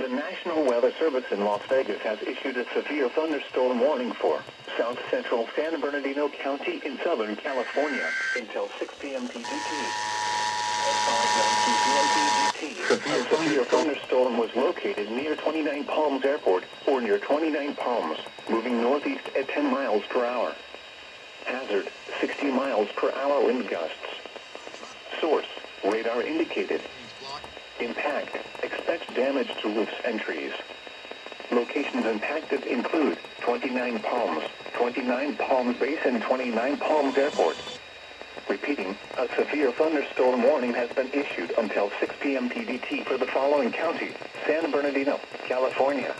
The National Weather Service in Las Vegas has issued a severe thunderstorm warning for south central San Bernardino County in Southern California until 6 p.m. PDT. A severe thunderstorm was located near 29 Palms Airport, or near 29 Palms, moving northeast at 10 miles per hour. Hazard, 60 miles per hour wind gusts. Source, radar indicated. Impact, expect damage to roofs and trees. Locations impacted include 29 Palms Base and 29 Palms Airport. Repeating, a severe thunderstorm warning has been issued until 6 p.m. PDT for the following counties: San Bernardino, California,